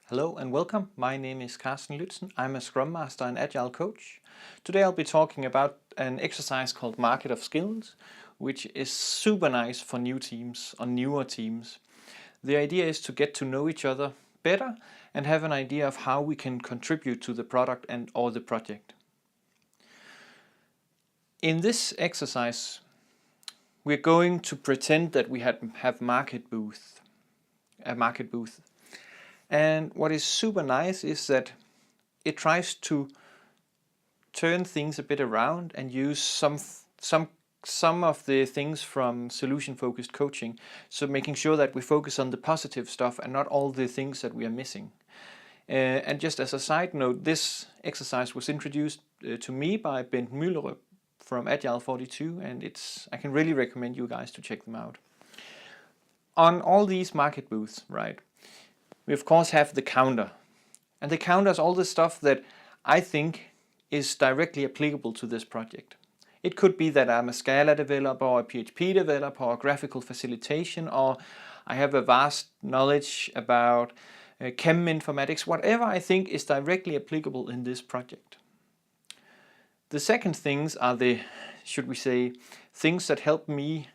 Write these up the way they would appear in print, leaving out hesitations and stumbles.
Hello and welcome. My name is Carsten Lützen. I'm a Scrum Master and Agile Coach. Today I'll be talking about an exercise called Market of Skills, which is super nice for new teams or newer teams. The idea is to get to know each other better and have an idea of how we can contribute to the product and or the project. In this exercise, we're going to pretend that we have a market booth. And what is super nice is that it tries to turn things a bit around and use some of the things from solution-focused coaching. So making sure that we focus on the positive stuff and not all the things that we are missing. And just as a side note, this exercise was introduced to me by Bent Müllerup from Agile 42, and I can really recommend you guys to check them out. On all these market booths, right? We of course have the counter, and the counter is all the stuff that I think is directly applicable to this project. It could be that I'm a Scala developer or a PHP developer or graphical facilitation, or I have a vast knowledge about chem informatics, whatever I think is directly applicable in this project. The second things are the, should we say, things that help me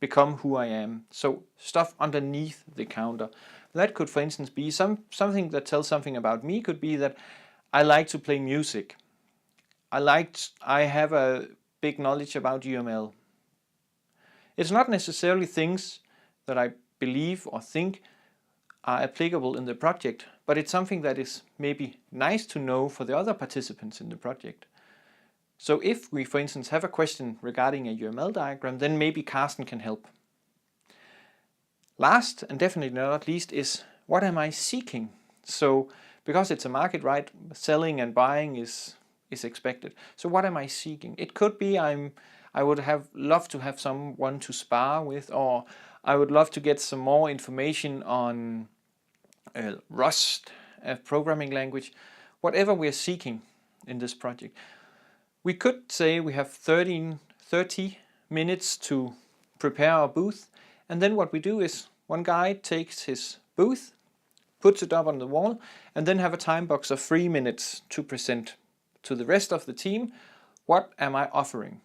become who I am. So stuff underneath the counter. That could, for instance, be something that tells something about me. Could be that I like to play music. I have a big knowledge about UML. It's not necessarily things that I believe or think are applicable in the project, but it's something that is maybe nice to know for the other participants in the project. So if we, for instance, have a question regarding a UML diagram, then maybe Carsten can help. Last, and definitely not least, is what am I seeking? So, because it's a market, right, selling and buying is expected. So what am I seeking? It could be I would love to have someone to spar with, or I would love to get some more information on Rust, a programming language, whatever we're seeking in this project. We could say we have 30 minutes to prepare our booth, and then what we do is one guy takes his booth, puts it up on the wall, and then have a time box of 3 minutes to present to the rest of the team, what am I offering?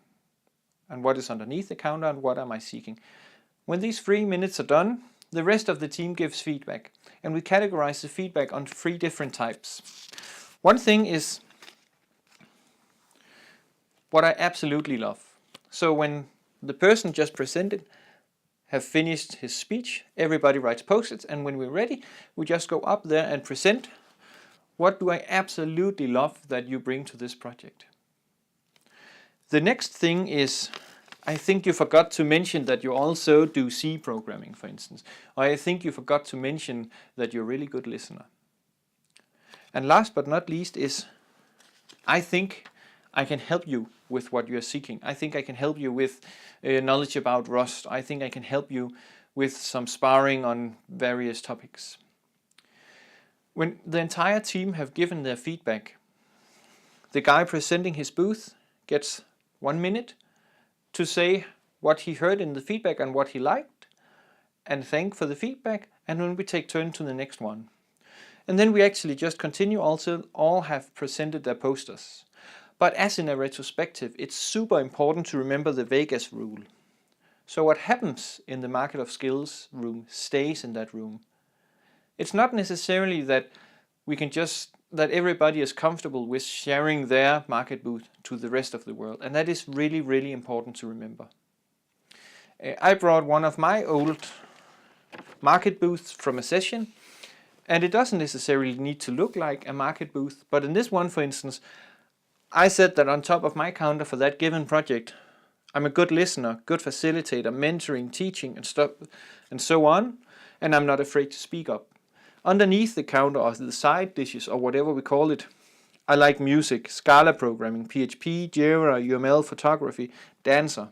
And what is underneath the counter, and what am I seeking? When these 3 minutes are done, the rest of the team gives feedback, and we categorize the feedback on 3 different types. One thing is what I absolutely love. So when the person just presented have finished his speech, everybody writes post-its, and when we're ready, we just go up there and present, what do I absolutely love that you bring to this project? The next thing is, I think you forgot to mention that you also do C programming, for instance. Or I think you forgot to mention that you're a really good listener. And last but not least is, I think I can help you with what you're seeking. I think I can help you with knowledge about Rust. I think I can help you with some sparring on various topics. When the entire team have given their feedback, the guy presenting his booth gets 1 minute to say what he heard in the feedback and what he liked, and thank for the feedback, and then we take turn to the next one. And then we actually just continue. Also, all have presented their posters. But as in a retrospective, it's super important to remember the Vegas rule. So what happens in the Market of Skills room stays in that room. It's not necessarily that that everybody is comfortable with sharing their market booth to the rest of the world. And that is really, really important to remember. I brought one of my old market booths from a session, and it doesn't necessarily need to look like a market booth. But in this one, for instance, I said that on top of my counter for that given project, I'm a good listener, good facilitator, mentoring, teaching, and stuff, and so on, and I'm not afraid to speak up. Underneath the counter, or the side dishes, or whatever we call it, I like music, Scala programming, PHP, Jira, UML, photography, dancer.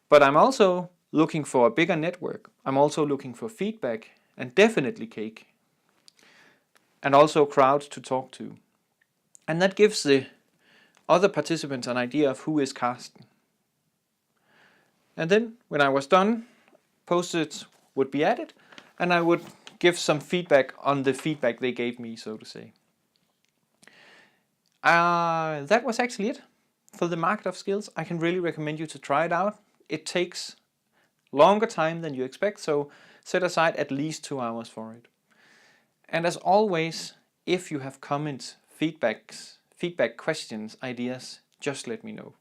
But I'm also looking for a bigger network. I'm also looking for feedback, and definitely cake. And also crowds to talk to. And that gives the other participants an idea of who is Carsten. And then, when I was done, post-its would be added, and I would give some feedback on the feedback they gave me, so to say. That was actually it for the market of skills. I can really recommend you to try it out. It takes longer time than you expect, so set aside at least 2 hours for it. And as always, if you have comments, feedback, questions, ideas, just let me know.